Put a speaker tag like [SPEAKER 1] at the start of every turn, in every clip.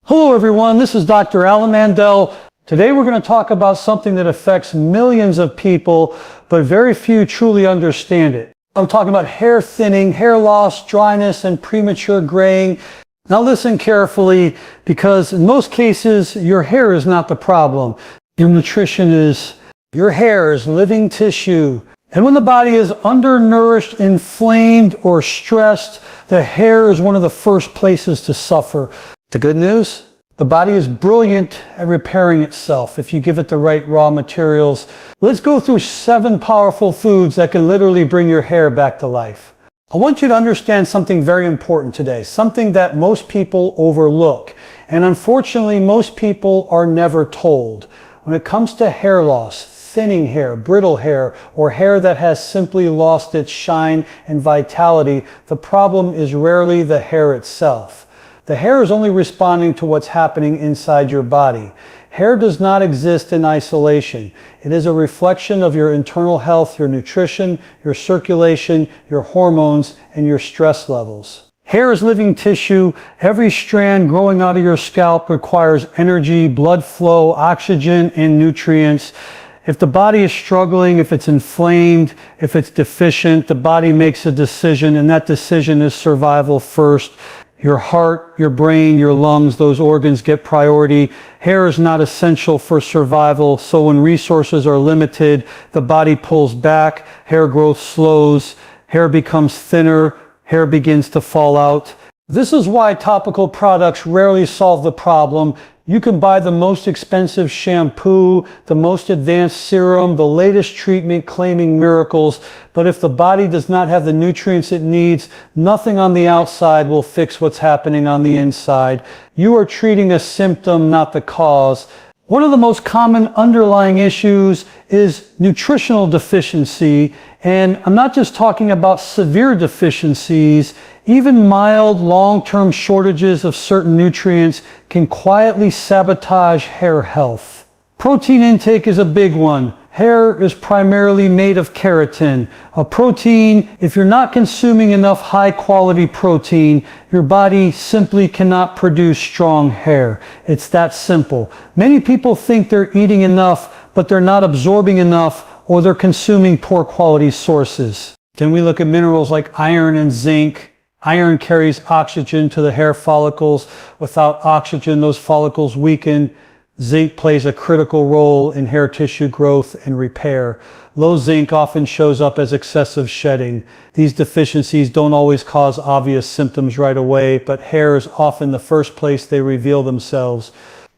[SPEAKER 1] Hello everyone, this is Dr. Alan Mandell. Today we're going to talk about something that affects millions of people, but very few truly understand it. I'm talking about hair thinning, hair loss, dryness, and premature graying. Now listen carefully, because in most cases your hair is not the problem. Your nutrition is. Your hair is living tissue. And when the body is undernourished, inflamed, or stressed, the hair is one of the first places to suffer. The good news? The body is brilliant at repairing itself if you give it the right raw materials. Let's go through 7 powerful foods that can literally bring your hair back to life. I want you to understand something very important today, something that most people overlook. And unfortunately, most people are never told. When it comes to hair loss, thinning hair, brittle hair, or hair that has simply lost its shine and vitality, the problem is rarely the hair itself. The hair is only responding to what's happening inside your body. Hair does not exist in isolation. It is a reflection of your internal health, your nutrition, your circulation, your hormones, and your stress levels. Hair is living tissue. Every strand growing out of your scalp requires energy, blood flow, oxygen, and nutrients. If the body is struggling, if it's inflamed, if it's deficient, the body makes a decision, and that decision is survival first. Your heart, your brain, your lungs, those organs get priority. Hair is not essential for survival, so when resources are limited, the body pulls back, hair growth slows, hair becomes thinner, hair begins to fall out. This is why topical products rarely solve the problem. You can buy the most expensive shampoo, the most advanced serum, the latest treatment claiming miracles, but if the body does not have the nutrients it needs, nothing on the outside will fix what's happening on the inside. You are treating a symptom, not the cause. One of the most common underlying issues is nutritional deficiency, and I'm not just talking about severe deficiencies. Even mild, long-term shortages of certain nutrients can quietly sabotage hair health. Protein intake is a big one. Hair is primarily made of keratin, a protein. If you're not consuming enough high-quality protein, your body simply cannot produce strong hair. It's that simple. Many people think they're eating enough, but they're not absorbing enough, or they're consuming poor quality sources. Then we look at minerals like iron and zinc. Iron carries oxygen to the hair follicles. Without oxygen, those follicles weaken. Zinc plays a critical role in hair tissue growth and repair. Low zinc often shows up as excessive shedding. These deficiencies don't always cause obvious symptoms right away, but hair is often the first place they reveal themselves.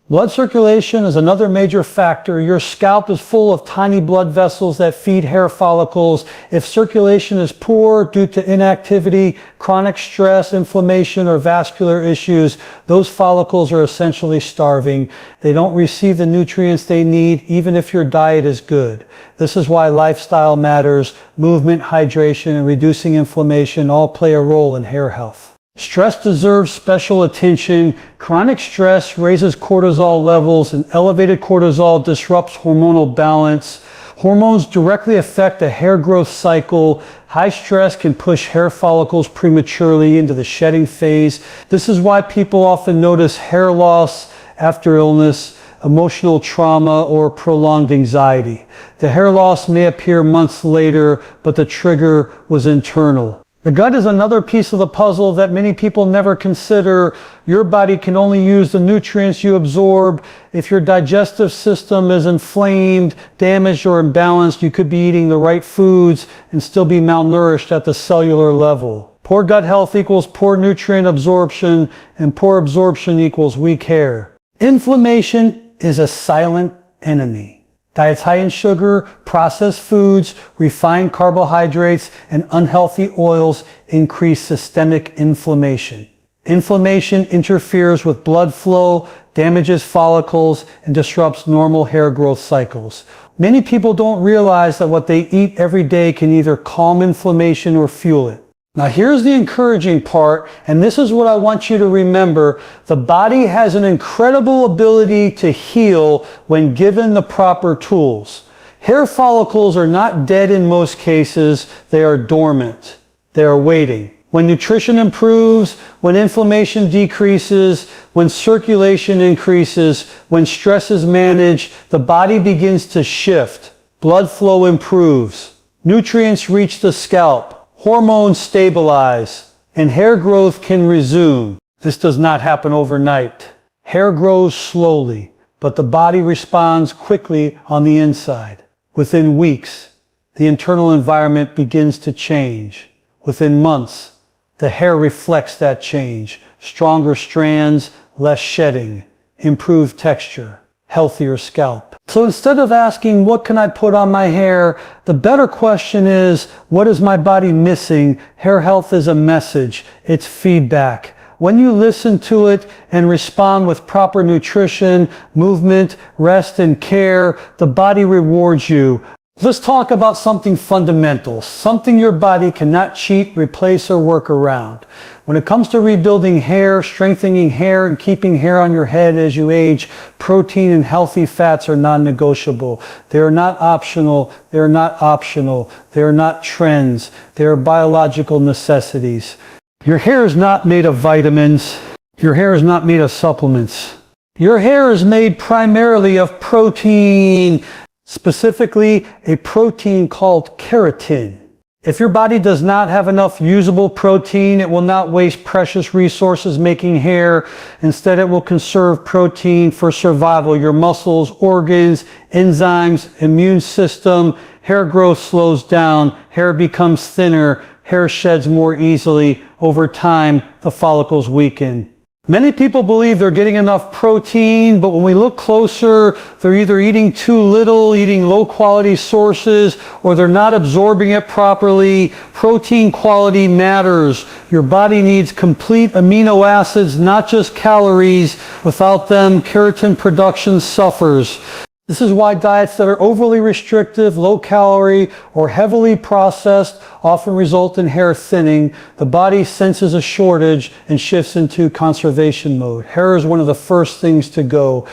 [SPEAKER 1] Blood circulation is another major factor. Your scalp is full of tiny blood vessels that feed hair follicles. If circulation is poor due to inactivity, chronic stress, inflammation, or vascular issues, those follicles are essentially starving. They don't receive the nutrients they need, even if your diet is good. This is why lifestyle matters. Movement, hydration, and reducing inflammation all play a role in hair health. Stress deserves special attention. Chronic stress raises cortisol levels, and elevated cortisol disrupts hormonal balance. Hormones directly affect the hair growth cycle. High stress can push hair follicles prematurely into the shedding phase. This is why people often notice hair loss after illness, emotional trauma, or prolonged anxiety. The hair loss may appear months later, but the trigger was internal. The gut is another piece of the puzzle that many people never consider. Your body can only use the nutrients you absorb. If your digestive system is inflamed, damaged, or imbalanced, you could be eating the right foods and still be malnourished at the cellular level. Poor gut health equals poor nutrient absorption, and poor absorption equals weak hair. Inflammation is a silent enemy. Diets high in sugar, processed foods, refined carbohydrates, and unhealthy oils increase systemic inflammation. Inflammation interferes with blood flow, damages follicles, and disrupts normal hair growth cycles. Many people don't realize that what they eat every day can either calm inflammation or fuel it. Now here's the encouraging part, and this is what I want you to remember. The body has an incredible ability to heal when given the proper tools. Hair follicles are not dead in most cases, they are dormant. They are waiting. When nutrition improves, when inflammation decreases, when circulation increases, when stress is managed, the body begins to shift. Blood flow improves. Nutrients reach the scalp. Hormones stabilize. And hair growth can resume. This does not happen overnight. Hair grows slowly, but the body responds quickly on the inside. Within weeks, the internal environment begins to change. Within months, the hair reflects that change. Stronger strands, less shedding, improved texture, healthier scalp. So instead of asking, what can I put on my hair? The better question is, what is my body missing? Hair health is a message. It's feedback. When you listen to it and respond with proper nutrition, movement, rest, and care, the body rewards you. Let's talk about something fundamental, something your body cannot cheat, replace, or work around. When it comes to rebuilding hair, strengthening hair, and keeping hair on your head as you age, protein and healthy fats are non-negotiable. They are not optional. They are not optional. They are not trends. They are biological necessities. Your hair is not made of vitamins. Your hair is not made of supplements. Your hair is made primarily of protein. Specifically, a protein called keratin. If your body does not have enough usable protein, it will not waste precious resources making hair. Instead, it will conserve protein for survival. Your muscles, organs, enzymes, immune system, hair growth slows down, hair becomes thinner, hair sheds more easily. Over time, the follicles weaken. Many people believe they're getting enough protein, but when we look closer, they're either eating too little, eating low quality sources, or they're not absorbing it properly. Protein quality matters. Your body needs complete amino acids, not just calories. Without them, keratin production suffers. This is why diets that are overly restrictive, low calorie, or heavily processed often result in hair thinning. The body senses a shortage and shifts into conservation mode. Hair is one of the first things to go.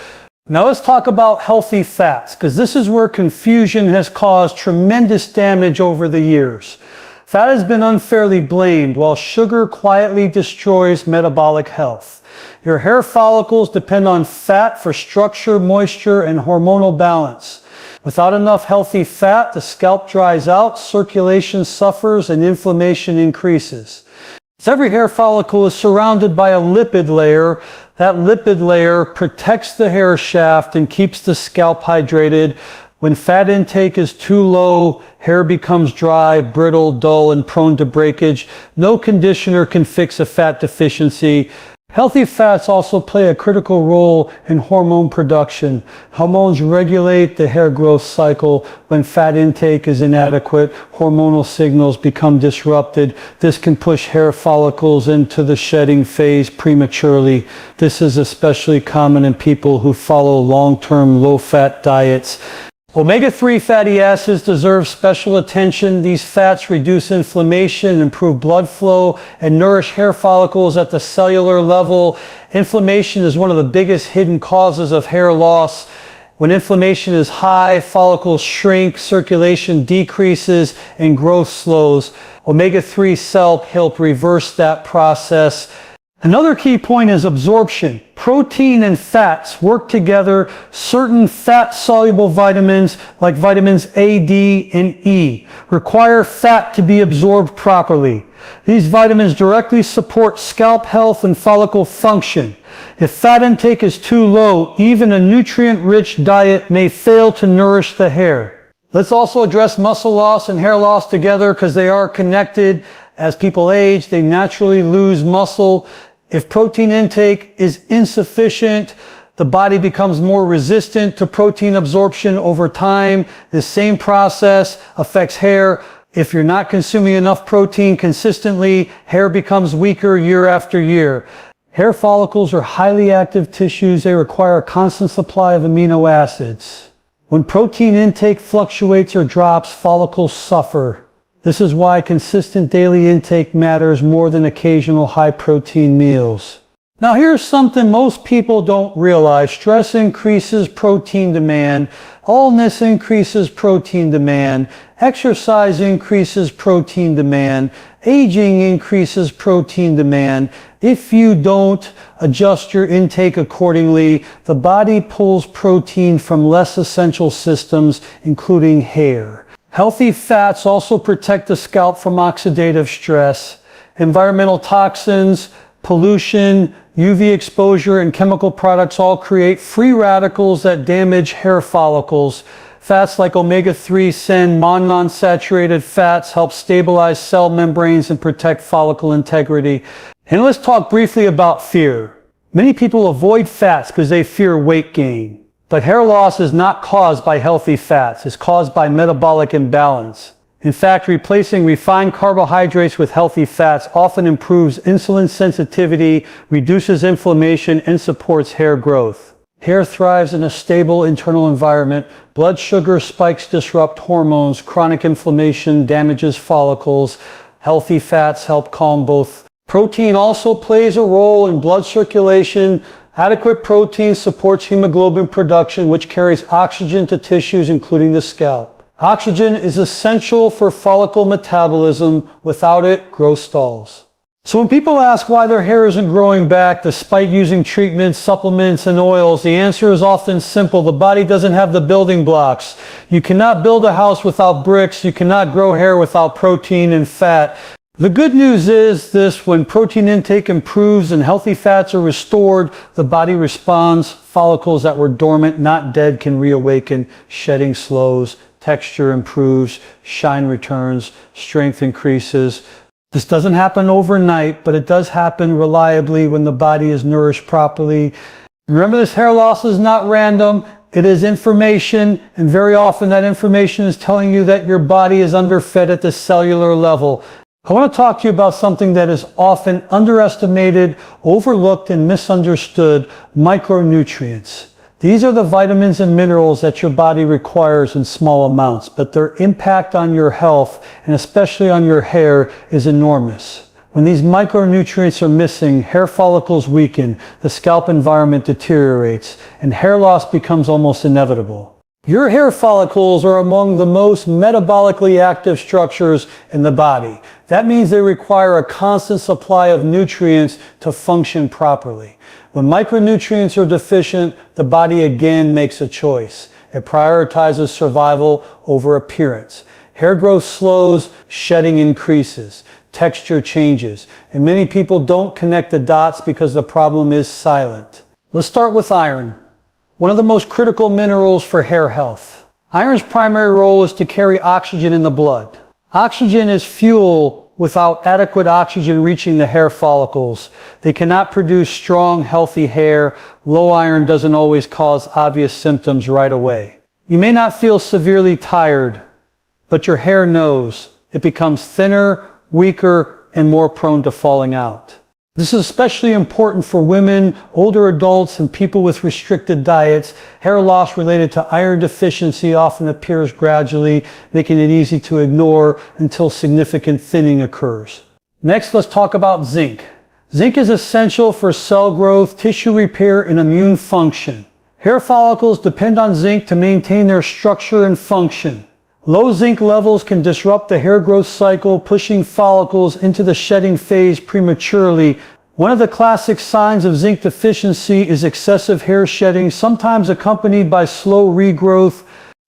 [SPEAKER 1] Now let's talk about healthy fats, because this is where confusion has caused tremendous damage over the years. Fat has been unfairly blamed, while sugar quietly destroys metabolic health. Your hair follicles depend on fat for structure, moisture, and hormonal balance. Without enough healthy fat, the scalp dries out, circulation suffers, and inflammation increases. Every hair follicle is surrounded by a lipid layer. That lipid layer protects the hair shaft and keeps the scalp hydrated. When fat intake is too low, hair becomes dry, brittle, dull, and prone to breakage. No conditioner can fix a fat deficiency. Healthy fats also play a critical role in hormone production. Hormones regulate the hair growth cycle. When fat intake is inadequate, hormonal signals become disrupted. This can push hair follicles into the shedding phase prematurely. This is especially common in people who follow long-term low-fat diets. Omega-3 fatty acids deserve special attention. These fats reduce inflammation, improve blood flow, and nourish hair follicles at the cellular level. Inflammation is one of the biggest hidden causes of hair loss. When inflammation is high, follicles shrink, circulation decreases, and growth slows. Omega-3 help reverse that process. Another key point is absorption. Protein and fats work together. Certain fat-soluble vitamins, like vitamins A, D, and E, require fat to be absorbed properly. These vitamins directly support scalp health and follicle function. If fat intake is too low, even a nutrient-rich diet may fail to nourish the hair. Let's also address muscle loss and hair loss together because they are connected. As people age, they naturally lose muscle. If protein intake is insufficient, the body becomes more resistant to protein absorption over time. This same process affects hair. If you're not consuming enough protein consistently, hair becomes weaker year after year. Hair follicles are highly active tissues. They require a constant supply of amino acids. When protein intake fluctuates or drops, follicles suffer. This is why consistent daily intake matters more than occasional high-protein meals. Now here's something most people don't realize. Stress increases protein demand. Illness increases protein demand. Exercise increases protein demand. Aging increases protein demand. If you don't adjust your intake accordingly, the body pulls protein from less essential systems, including hair. Healthy fats also protect the scalp from oxidative stress. Environmental toxins, pollution, UV exposure, and chemical products all create free radicals that damage hair follicles. Fats like omega-3 sen monounsaturated fats help stabilize cell membranes and protect follicle integrity. And let's talk briefly about fear. Many people avoid fats because they fear weight gain. But hair loss is not caused by healthy fats. It's caused by metabolic imbalance. In fact, replacing refined carbohydrates with healthy fats often improves insulin sensitivity, reduces inflammation, and supports hair growth. Hair thrives in a stable internal environment. Blood sugar spikes disrupt hormones. Chronic inflammation damages follicles. Healthy fats help calm both. Protein also plays a role in blood circulation. Adequate protein supports hemoglobin production, which carries oxygen to tissues, including the scalp. Oxygen is essential for follicle metabolism. Without it, growth stalls. So when people ask why their hair isn't growing back despite using treatments, supplements, and oils, the answer is often simple. The body doesn't have the building blocks. You cannot build a house without bricks. You cannot grow hair without protein and fat. The good news is this: when protein intake improves and healthy fats are restored, the body responds. Follicles that were dormant, not dead, can reawaken. Shedding slows, texture improves, shine returns, strength increases. This doesn't happen overnight, but it does happen reliably when the body is nourished properly. Remember, this hair loss is not random. It is information, and very often that information is telling you that your body is underfed at the cellular level. I want to talk to you about something that is often underestimated, overlooked, and misunderstood: micronutrients. These are the vitamins and minerals that your body requires in small amounts, but their impact on your health, and especially on your hair, is enormous. When these micronutrients are missing, hair follicles weaken, the scalp environment deteriorates, and hair loss becomes almost inevitable. Your hair follicles are among the most metabolically active structures in the body. That means they require a constant supply of nutrients to function properly. When micronutrients are deficient, the body again makes a choice. It prioritizes survival over appearance. Hair growth slows, shedding increases, texture changes, and many people don't connect the dots because the problem is silent. Let's start with iron, one of the most critical minerals for hair health. Iron's primary role is to carry oxygen in the blood. Oxygen is fuel. Without adequate oxygen reaching the hair follicles, they cannot produce strong, healthy hair. Low iron doesn't always cause obvious symptoms right away. You may not feel severely tired, but your hair knows. It becomes thinner, weaker, and more prone to falling out. This is especially important for women, older adults, and people with restricted diets. Hair loss related to iron deficiency often appears gradually, making it easy to ignore until significant thinning occurs. Next, let's talk about zinc. Zinc is essential for cell growth, tissue repair, and immune function. Hair follicles depend on zinc to maintain their structure and function. Low zinc levels can disrupt the hair growth cycle, pushing follicles into the shedding phase prematurely. One of the classic signs of zinc deficiency is excessive hair shedding, sometimes accompanied by slow regrowth.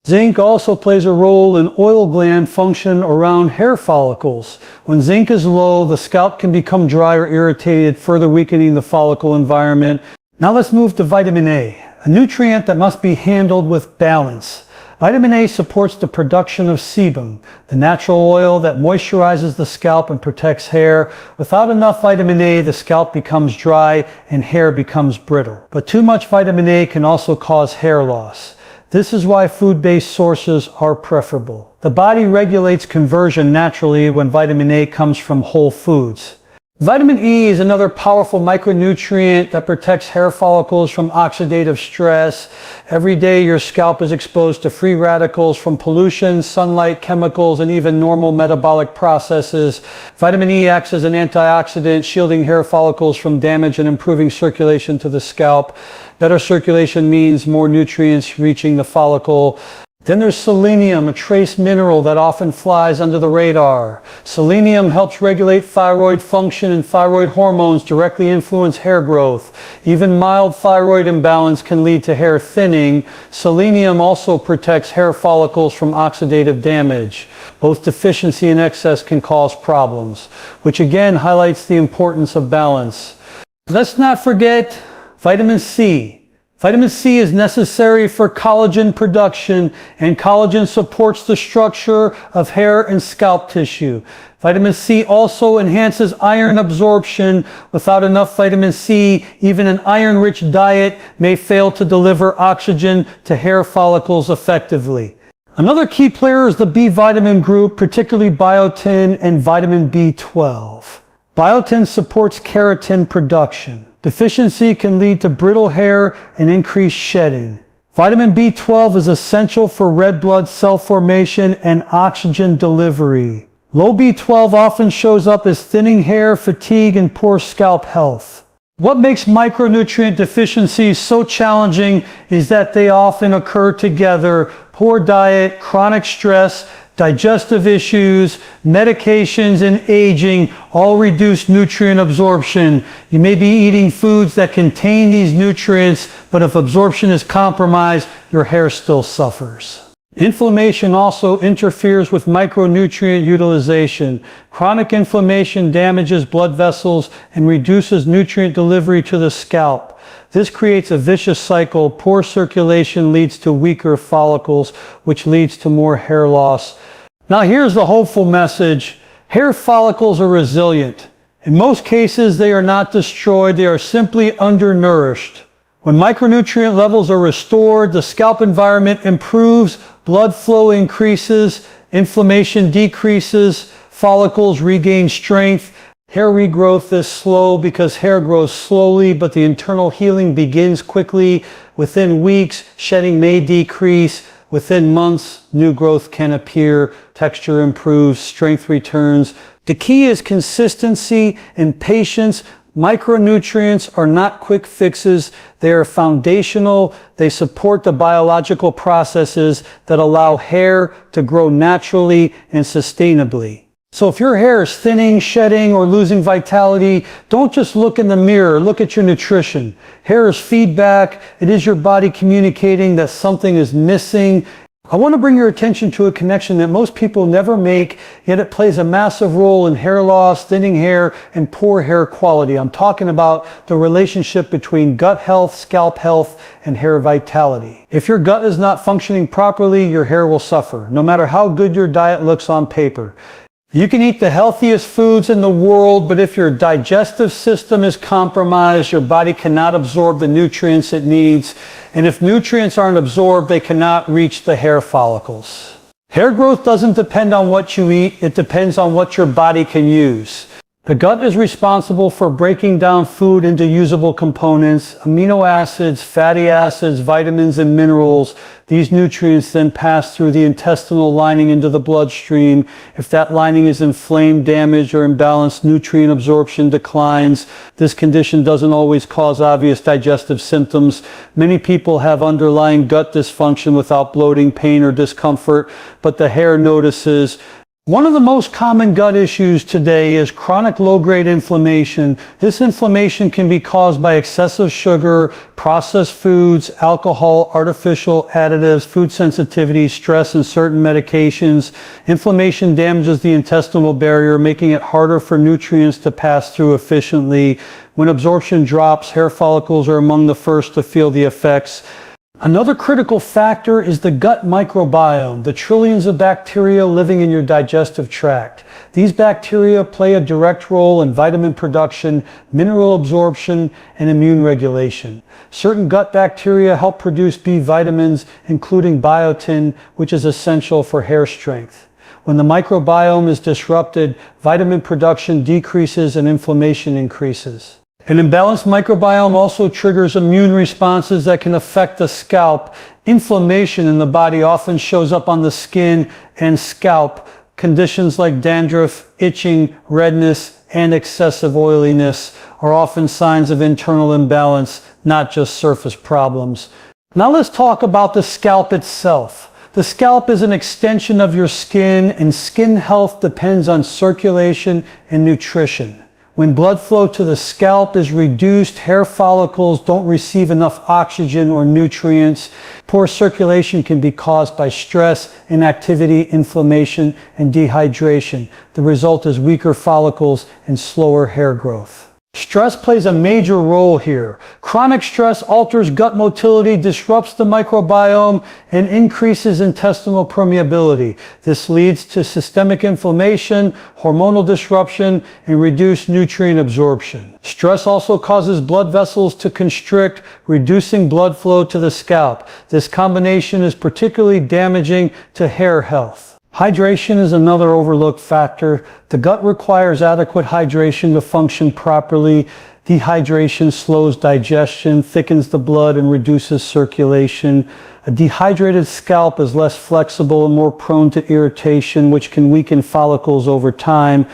[SPEAKER 1] Zinc also plays a role in oil gland function around hair follicles. When zinc is low, the scalp can become dry or irritated, further weakening the follicle environment. Now let's move to vitamin A, a nutrient that must be handled with balance. Vitamin A supports the production of sebum, the natural oil that moisturizes the scalp and protects hair. Without enough vitamin A, the scalp becomes dry and hair becomes brittle. But too much vitamin A can also cause hair loss. This is why food-based sources are preferable. The body regulates conversion naturally when vitamin A comes from whole foods. Vitamin E is another powerful micronutrient that protects hair follicles from oxidative stress. Every day your scalp is exposed to free radicals from pollution, sunlight, chemicals, and even normal metabolic processes. Vitamin E acts as an antioxidant, shielding hair follicles from damage and improving circulation to the scalp. Better circulation means more nutrients reaching the follicle. Then there's selenium, a trace mineral that often flies under the radar. Selenium helps regulate thyroid function, and thyroid hormones directly influence hair growth. Even mild thyroid imbalance can lead to hair thinning. Selenium also protects hair follicles from oxidative damage. Both deficiency and excess can cause problems, which again highlights the importance of balance. Let's not forget vitamin C. Vitamin C is necessary for collagen production, and collagen supports the structure of hair and scalp tissue. Vitamin C also enhances iron absorption. Without enough vitamin C, even an iron-rich diet may fail to deliver oxygen to hair follicles effectively. Another key player is the B vitamin group, particularly biotin and vitamin B12. Biotin supports keratin production. Deficiency can lead to brittle hair and increased shedding. Vitamin B12 is essential for red blood cell formation and oxygen delivery. Low B12 often shows up as thinning hair, fatigue, and poor scalp health. What makes micronutrient deficiencies so challenging is that they often occur together. Poor diet, chronic stress, digestive issues, medications, and aging all reduce nutrient absorption. You may be eating foods that contain these nutrients, but if absorption is compromised, your hair still suffers. Inflammation also interferes with micronutrient utilization. Chronic inflammation damages blood vessels and reduces nutrient delivery to the scalp. This creates a vicious cycle. Poor circulation leads to weaker follicles, which leads to more hair loss. Now here's the hopeful message. Hair follicles are resilient. In most cases, they are not destroyed. They are simply undernourished. When micronutrient levels are restored, the scalp environment improves, blood flow increases, inflammation decreases, follicles regain strength. Hair regrowth is slow because hair grows slowly, but the internal healing begins quickly. Within weeks, shedding may decrease. Within months, new growth can appear, texture improves, strength returns. The key is consistency and patience. Micronutrients are not quick fixes. They are foundational. They support the biological processes that allow hair to grow naturally and sustainably. So if your hair is thinning, shedding, or losing vitality, don't just look in the mirror, look at your nutrition. Hair is feedback. It is your body communicating that something is missing. I want to bring your attention to a connection that most people never make, yet it plays a massive role in hair loss, thinning hair, and poor hair quality. I'm talking about the relationship between gut health, scalp health, and hair vitality. If your gut is not functioning properly, your hair will suffer, no matter how good your diet looks on paper. You can eat the healthiest foods in the world, but if your digestive system is compromised, your body cannot absorb the nutrients it needs. And if nutrients aren't absorbed, they cannot reach the hair follicles. Hair growth doesn't depend on what you eat, it depends on what your body can use. The gut is responsible for breaking down food into usable components, amino acids, fatty acids, vitamins, and minerals. These nutrients then pass through the intestinal lining into the bloodstream. If that lining is inflamed, damaged, or imbalanced, nutrient absorption declines. This condition doesn't always cause obvious digestive symptoms. Many people have underlying gut dysfunction without bloating, pain, or discomfort, but the hair notices. One of the most common gut issues today is chronic low-grade inflammation. This inflammation can be caused by excessive sugar, processed foods, alcohol, artificial additives, food sensitivity, stress, and certain medications. Inflammation damages the intestinal barrier, making it harder for nutrients to pass through efficiently. When absorption drops, hair follicles are among the first to feel the effects. Another critical factor is the gut microbiome, the trillions of bacteria living in your digestive tract. These bacteria play a direct role in vitamin production, mineral absorption, and immune regulation. Certain gut bacteria help produce B vitamins, including biotin, which is essential for hair strength. When the microbiome is disrupted, vitamin production decreases and inflammation increases. An imbalanced microbiome also triggers immune responses that can affect the scalp. Inflammation in the body often shows up on the skin and scalp. Conditions like dandruff, itching, redness, and excessive oiliness are often signs of internal imbalance, not just surface problems. Now let's talk about the scalp itself. The scalp is an extension of your skin, and skin health depends on circulation and nutrition. When blood flow to the scalp is reduced, hair follicles don't receive enough oxygen or nutrients. Poor circulation can be caused by stress, inactivity, inflammation, and dehydration. The result is weaker follicles and slower hair growth. Stress plays a major role here. Chronic stress alters gut motility, disrupts the microbiome, and increases intestinal permeability. This leads to systemic inflammation, hormonal disruption, and reduced nutrient absorption. Stress also causes blood vessels to constrict, reducing blood flow to the scalp. This combination is particularly damaging to hair health. Hydration is another overlooked factor. The gut requires adequate hydration to function properly. Dehydration slows digestion, thickens the blood, and reduces circulation. A dehydrated scalp is less flexible and more prone to irritation, which can weaken follicles over time.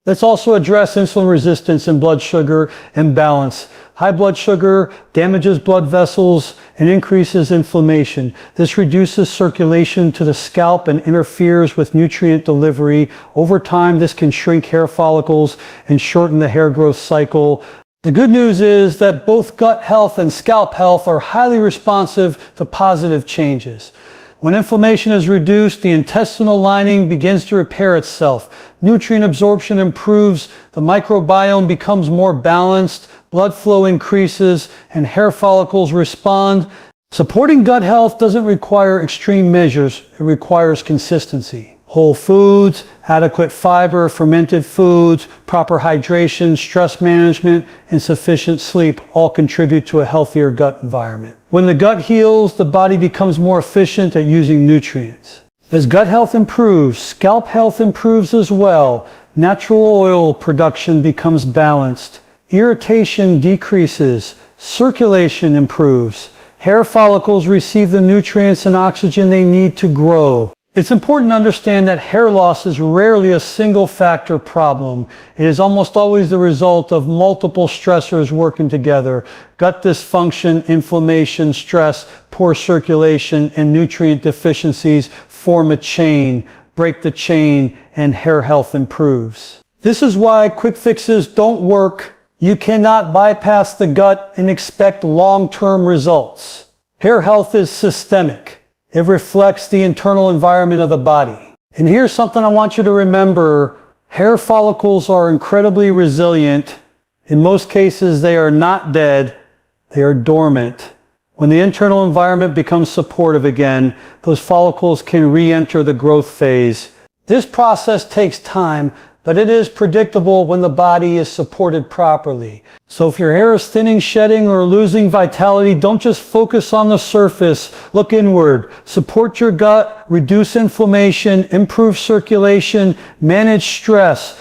[SPEAKER 1] Let's also address insulin resistance and blood sugar imbalance. High blood sugar damages blood vessels and increases inflammation. This reduces circulation to the scalp and interferes with nutrient delivery. Over time, this can shrink hair follicles and shorten the hair growth cycle. The good news is that both gut health and scalp health are highly responsive to positive changes. When inflammation is reduced, the intestinal lining begins to repair itself. Nutrient absorption improves, the microbiome becomes more balanced, blood flow increases, and hair follicles respond. Supporting gut health doesn't require extreme measures, it requires consistency. Whole foods, adequate fiber, fermented foods, proper hydration, stress management, and sufficient sleep all contribute to a healthier gut environment. When the gut heals, the body becomes more efficient at using nutrients. As gut health improves, scalp health improves as well. Natural oil production becomes balanced. Irritation decreases. Circulation improves. Hair follicles receive the nutrients and oxygen they need to grow. It's important to understand that hair loss is rarely a single factor problem. It is almost always the result of multiple stressors working together. Gut dysfunction, inflammation, stress, poor circulation, and nutrient deficiencies form a chain. Break the chain and hair health improves. This is why quick fixes don't work. You cannot bypass the gut and expect long-term results. Hair health is systemic. It reflects the internal environment of the body. And here's something I want you to remember. Hair follicles are incredibly resilient. In most cases, they are not dead. They are dormant. When the internal environment becomes supportive again, those follicles can re-enter the growth phase. This process takes time, but it is predictable when the body is supported properly. So if your hair is thinning, shedding, or losing vitality, don't just focus on the surface. Look inward. Support your gut, reduce inflammation, improve circulation, manage stress.